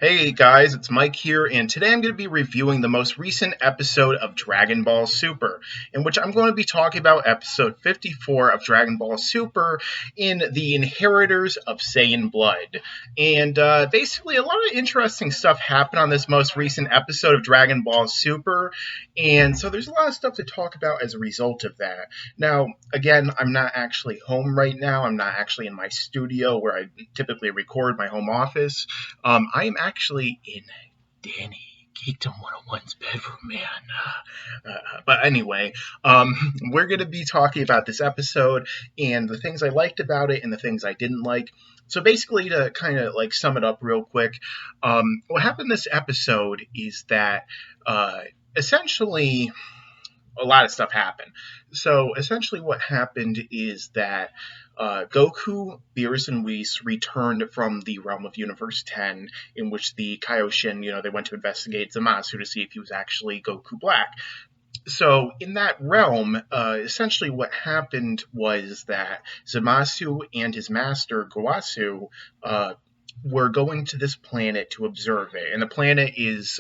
Hey guys, it's Mike here, and today I'm going to be reviewing the most recent episode of Dragon Ball Super, in which I'm going to be talking about episode 54 of Dragon Ball Super in The Inheritors of Saiyan Blood. And basically, a lot of interesting stuff happened on this most recent episode of Dragon Ball Super, and so there's a lot of stuff to talk about as a result of that. Now, again, I'm not actually home right now, I'm not actually in my studio where I typically record, my home office. I am actually in Danny Geekdom 101's bedroom, man. But anyway, we're going to be talking about this episode and the things I liked about it and the things I didn't like. So basically, to kind of like sum it up real quick, what happened in this episode is that essentially a lot of stuff happened. So essentially, what happened is that Goku, Beerus, and Whis returned from the realm of Universe 10, in which the Kaioshin, they went to investigate Zamasu to see if he was actually Goku Black. So in that realm, essentially what happened was that Zamasu and his master, Gowasu, we're going to this planet to observe it. And the planet is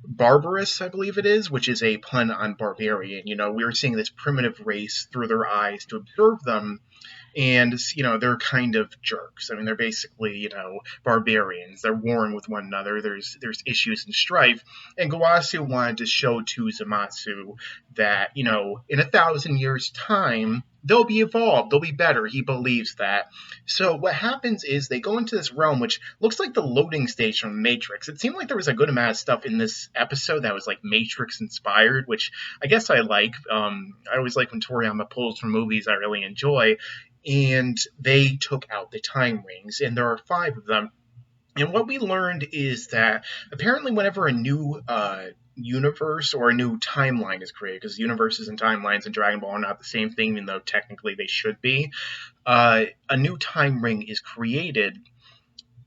Barbarous, I believe it is, which is a pun on barbarian. We were seeing this primitive race through their eyes to observe them. And, they're kind of jerks. I mean, they're basically, barbarians. They're warring with one another. There's issues and strife. And Gowasu wanted to show to Zamasu that, in 1,000 years' time, they'll be evolved. They'll be better. He believes that. So what happens is they go into this realm, which looks like the loading station from Matrix. It seemed like there was a good amount of stuff in this episode that was like Matrix inspired, which I guess I like. I always like when Toriyama pulls from movies I really enjoy. And they took out the time rings, and there are 5 of them. And what we learned is that apparently whenever a new universe or a new timeline is created, because universes and timelines in Dragon Ball are not the same thing, even though technically they should be, a new time ring is created.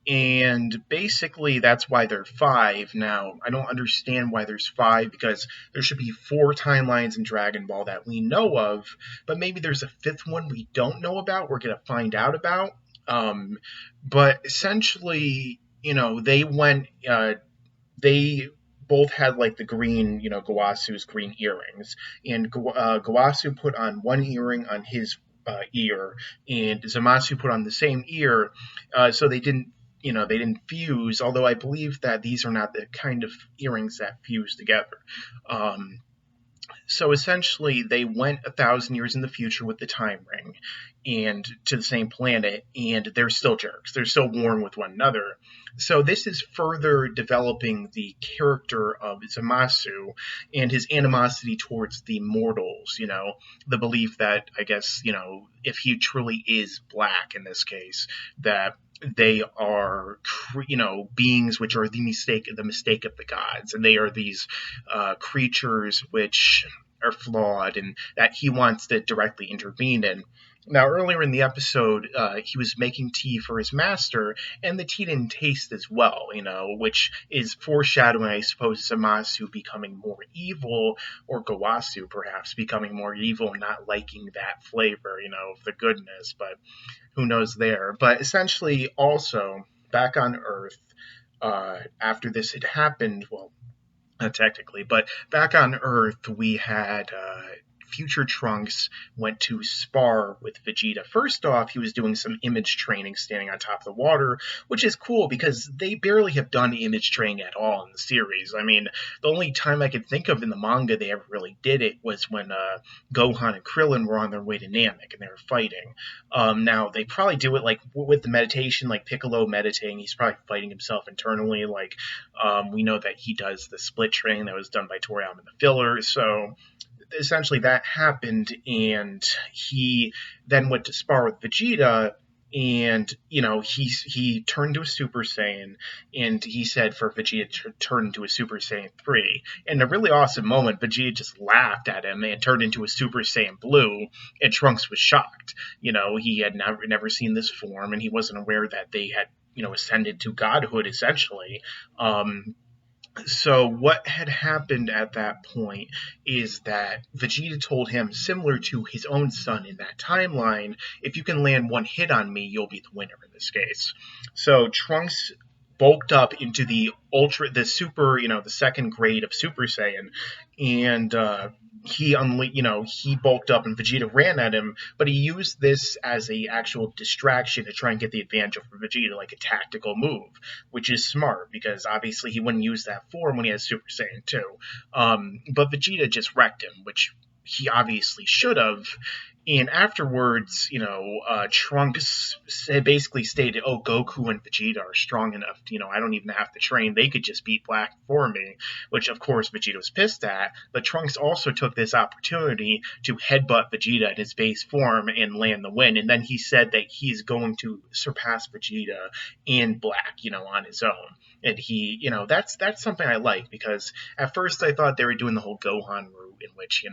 And basically, that's why there are 5. Now, I don't understand why there's 5, because there should be 4 timelines in Dragon Ball that we know of, but maybe there's a 5th one we don't know about, we're going to find out about. But essentially, they went, they both had like the green, Gawasu's green earrings, and Gawasu put on one earring on his ear, and Zamasu put on the same ear, so they didn't fuse, although I believe that these are not the kind of earrings that fuse together. So essentially, they went 1,000 years in the future with the time ring and to the same planet, and they're still jerks. They're still warring with one another. So this is further developing the character of Zamasu and his animosity towards the mortals, the belief that, I guess, if he truly is black in this case, that they are, beings which are the mistake of the gods, and they are these creatures which are flawed, and that he wants to directly intervene in. Now, earlier in the episode, he was making tea for his master, and the tea didn't taste as well, which is foreshadowing, I suppose, Zamasu becoming more evil, or Gowasu, perhaps, becoming more evil and not liking that flavor, of the goodness, but who knows there. But essentially, also, back on Earth, after this had happened, well, not technically, but back on Earth, we had future Trunks went to spar with Vegeta. First off, he was doing some image training standing on top of the water, which is cool because they barely have done image training at all in the series. I mean, the only time I could think of in the manga they ever really did it was when Gohan and Krillin were on their way to Namek and they were fighting. Now, they probably do it like with the meditation, like Piccolo meditating. He's probably fighting himself internally. Like, we know that he does the split training that was done by Toriyama in the filler, so essentially that happened, and he then went to spar with Vegeta, and he turned to a Super Saiyan, and he said for Vegeta to turn into a Super Saiyan 3. And a really awesome moment, Vegeta just laughed at him and turned into a Super Saiyan Blue, and Trunks was shocked. He had never seen this form, and he wasn't aware that they had ascended to godhood, essentially. So what had happened at that point is that Vegeta told him, similar to his own son in that timeline, if you can land one hit on me, you'll be the winner in this case. So Trunks bulked up into the super, the second grade of Super Saiyan, and he bulked up and Vegeta ran at him, but he used this as a actual distraction to try and get the advantage over Vegeta, like a tactical move, which is smart because obviously he wouldn't use that form when he has Super Saiyan 2. But Vegeta just wrecked him, which he obviously should have. And afterwards, Trunks basically stated, "Oh, Goku and Vegeta are strong enough. I don't even have to train. They could just beat Black for me." Which, of course, Vegeta was pissed at. But Trunks also took this opportunity to headbutt Vegeta in his base form and land the win. And then he said that he's going to surpass Vegeta and Black, on his own. And that's something I like, because at first I thought they were doing the whole Gohan route, in which,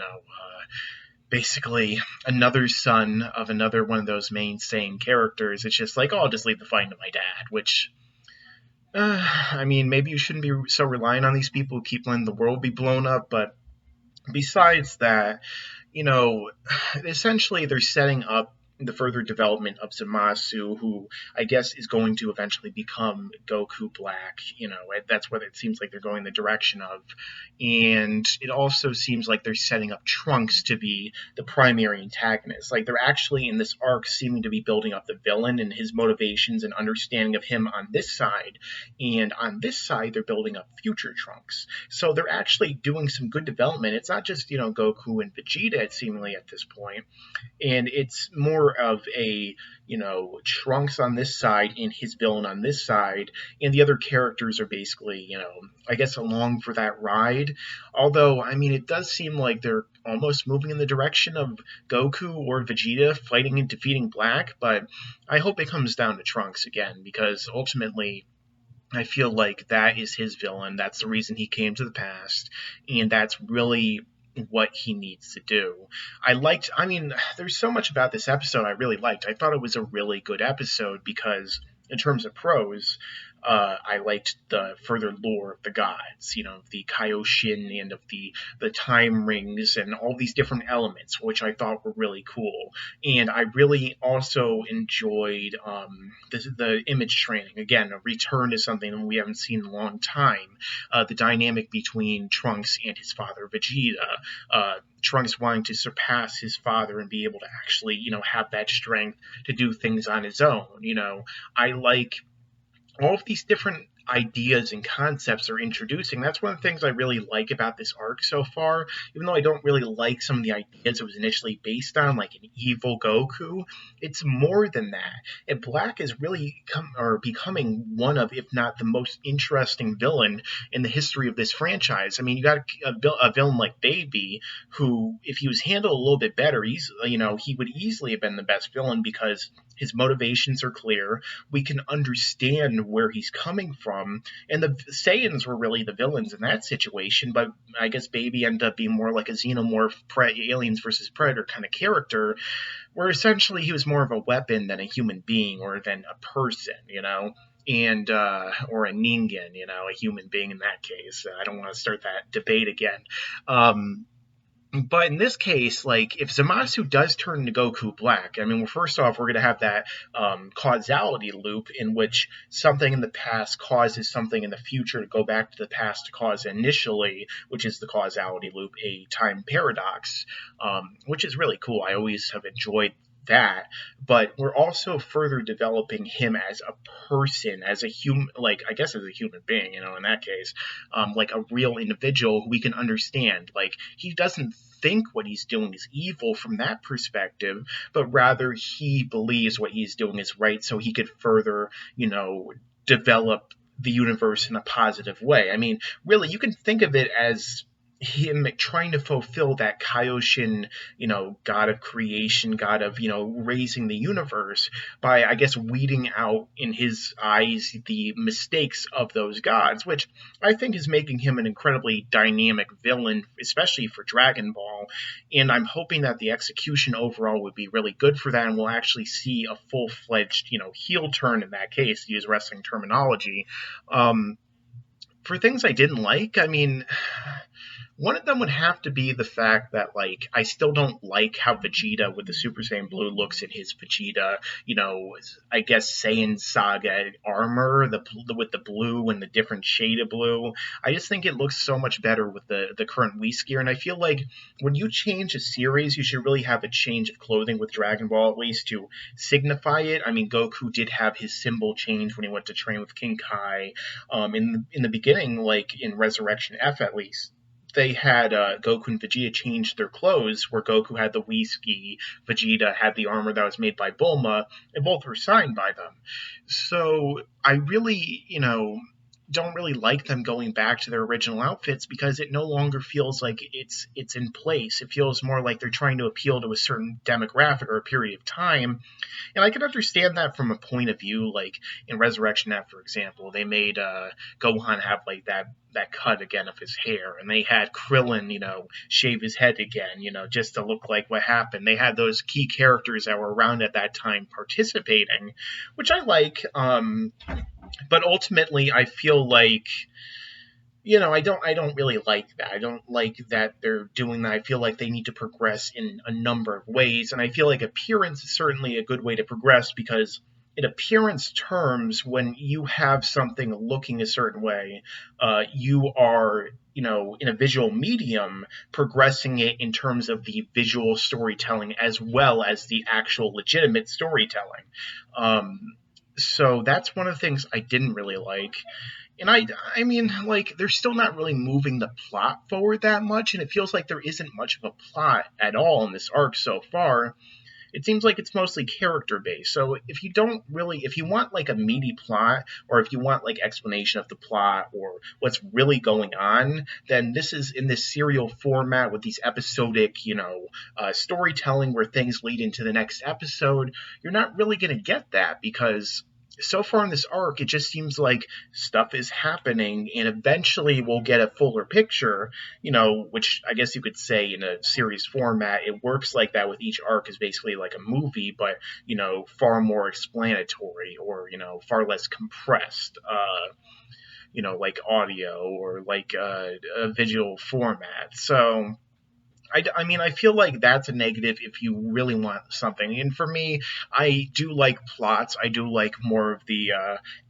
basically another son of another one of those main Saiyan characters. It's just like, oh, I'll just leave the fighting to my dad, which, maybe you shouldn't be so reliant on these people who keep letting the world be blown up, but besides that, essentially they're setting up the further development of Zamasu, who I guess is going to eventually become Goku Black. That's what it seems like they're going the direction of. And it also seems like they're setting up Trunks to be the primary antagonist. Like, they're actually in this arc seeming to be building up the villain and his motivations and understanding of him on this side. And on this side, they're building up future Trunks. So they're actually doing some good development. It's not just, Goku and Vegeta, seemingly at this point. And it's more of a, Trunks on this side and his villain on this side, and the other characters are basically, I guess, along for that ride. Although, it does seem like they're almost moving in the direction of Goku or Vegeta fighting and defeating Black, but I hope it comes down to Trunks again, because ultimately I feel like that is his villain. That's the reason he came to the past, and that's really what he needs to do. There's so much about this episode I really liked. I thought it was a really good episode because, in terms of prose, I liked the further lore of the gods, the Kaioshin and of the time rings and all these different elements, which I thought were really cool. And I really also enjoyed the image training. Again, a return to something that we haven't seen in a long time. The dynamic between Trunks and his father, Vegeta. Trunks wanting to surpass his father and be able to actually, have that strength to do things on his own. I like all of these different ideas and concepts are introducing. That's one of the things I really like about this arc so far, even though I don't really like some of the ideas it was initially based on, like an evil Goku. It's more than that. And Black is really becoming one of, if not the most interesting villain in the history of this franchise. You got a villain like Baby, who, if he was handled a little bit better, he would easily have been the best villain, because his motivations are clear. We can understand where he's coming from. And the Saiyans were really the villains in that situation, but I guess Baby ended up being more like a xenomorph, aliens versus Predator kind of character, where essentially he was more of a weapon than a human being or than a person, and or a ningen, a human being in that case. I don't want to start that debate again. But in this case, like, if Zamasu does turn into Goku Black, first off, we're going to have that causality loop in which something in the past causes something in the future to go back to the past to cause initially, which is the causality loop, a time paradox, which is really cool. I always have enjoyed that, but we're also further developing him as a person, as a human, I guess as a human being, in that case, like a real individual who we can understand. Like, he doesn't think what he's doing is evil from that perspective, but rather he believes what he's doing is right, so he could further, develop the universe in a positive way. Really, you can think of it as him trying to fulfill that Kaioshin, god of creation, god of, raising the universe, by, I guess, weeding out, in his eyes, the mistakes of those gods, which I think is making him an incredibly dynamic villain, especially for Dragon Ball. And I'm hoping that the execution overall would be really good for that, and we'll actually see a full-fledged, heel turn in that case, to use wrestling terminology. For things I didn't like, One of them would have to be the fact that, like, I still don't like how Vegeta with the Super Saiyan Blue looks in his Vegeta, I guess Saiyan Saga armor, with the blue and the different shade of blue. I just think it looks so much better with the current Whis gear, and I feel like when you change a series, you should really have a change of clothing with Dragon Ball, at least to signify it. I mean, Goku did have his symbol change when he went to train with King Kai. In the beginning, like in Resurrection F at least, they had Goku and Vegeta change their clothes, where Goku had the Whiskey, Vegeta had the armor that was made by Bulma, and both were signed by them. So I really, don't really like them going back to their original outfits because it no longer feels like it's in place. It feels more like they're trying to appeal to a certain demographic or a period of time. And I can understand that from a point of view, like in Resurrection F, for example, they made Gohan have like that cut again of his hair, and they had Krillin, shave his head again, just to look like what happened. They had those key characters that were around at that time participating, which I like. But ultimately, I feel like I don't really like that. I don't like that they're doing that. I feel like they need to progress in a number of ways, and I feel like appearance is certainly a good way to progress because in appearance terms, when you have something looking a certain way, you are, in a visual medium, progressing it in terms of the visual storytelling as well as the actual legitimate storytelling. So that's one of the things I didn't really like. And I mean, like, they're still not really moving the plot forward that much, and it feels like there isn't much of a plot at all in this arc so far. It seems like it's mostly character based. So if you want like a meaty plot, or if you want like explanation of the plot or what's really going on, then this is in this serial format with these episodic, storytelling where things lead into the next episode. You're not really going to get that because so far in this arc, it just seems like stuff is happening, and eventually we'll get a fuller picture, which I guess you could say in a series format, it works like that with each arc is basically like a movie, but, far more explanatory or, far less compressed, like audio or like a visual format. So I mean, I feel like that's a negative if you really want something. And for me, I do like plots. I do like more of the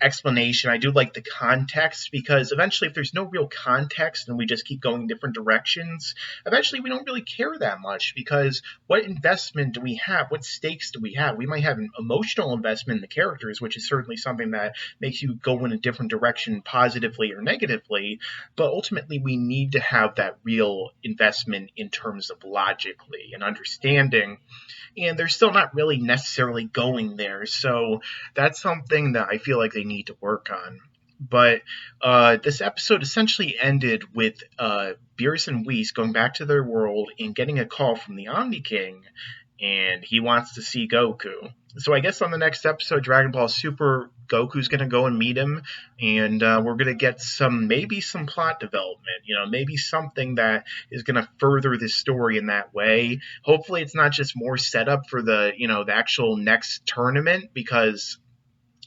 explanation. I do like the context because eventually, if there's no real context and we just keep going different directions, eventually we don't really care that much because what investment do we have? What stakes do we have? We might have an emotional investment in the characters, which is certainly something that makes you go in a different direction positively or negatively. But ultimately, we need to have that real investment in terms of logically and understanding, and they're still not really necessarily going there. So that's something that I feel like they need to work on. But this episode essentially ended with Beerus and Whis going back to their world and getting a call from the Omni King, and he wants to see Goku. So I guess on the next episode, Dragon Ball Super, Goku's going to go and meet him, and we're going to get maybe some plot development, maybe something that is going to further this story in that way. Hopefully it's not just more setup for the actual next tournament, because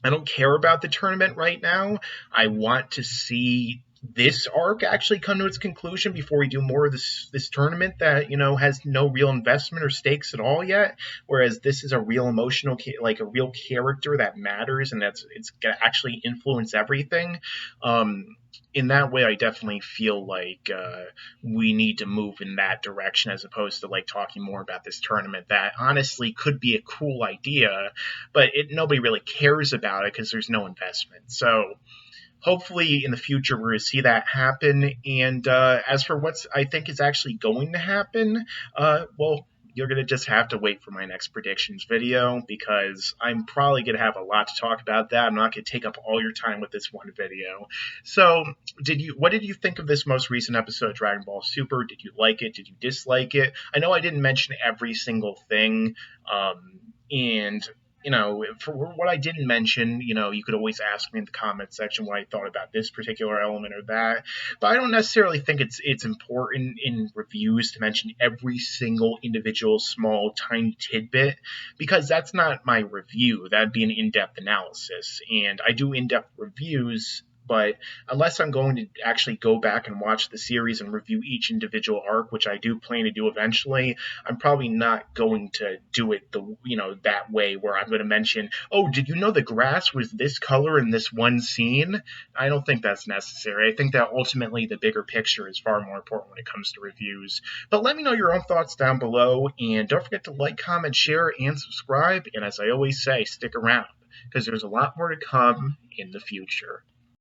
I don't care about the tournament right now. I want to see this arc actually come to its conclusion before we do more of this tournament that has no real investment or stakes at all yet. Whereas this is a real emotional, like a real character that matters, and it's gonna actually influence everything. In that way, I definitely feel like we need to move in that direction as opposed to like talking more about this tournament that honestly could be a cool idea, but nobody really cares about it because there's no investment. So hopefully in the future we're going to see that happen. And as for what I think is actually going to happen, well, you're going to just have to wait for my next predictions video because I'm probably going to have a lot to talk about that. I'm not going to take up all your time with this one video. So what did you think of this most recent episode of Dragon Ball Super? Did you like it? Did you dislike it? I know I didn't mention every single thing. And for what I didn't mention, you could always ask me in the comment section what I thought about this particular element or that. But I don't necessarily think it's important in reviews to mention every single individual small tiny tidbit, because that's not my review. That'd be an in-depth analysis. And I do in-depth reviews But unless I'm going to actually go back and watch the series and review each individual arc, which I do plan to do eventually, I'm probably not going to do it that way where I'm going to mention, oh, did you know the grass was this color in this one scene? I don't think that's necessary. I think that ultimately the bigger picture is far more important when it comes to reviews. But let me know your own thoughts down below, and don't forget to like, comment, share, and subscribe. And as I always say, stick around, because there's a lot more to come in the future.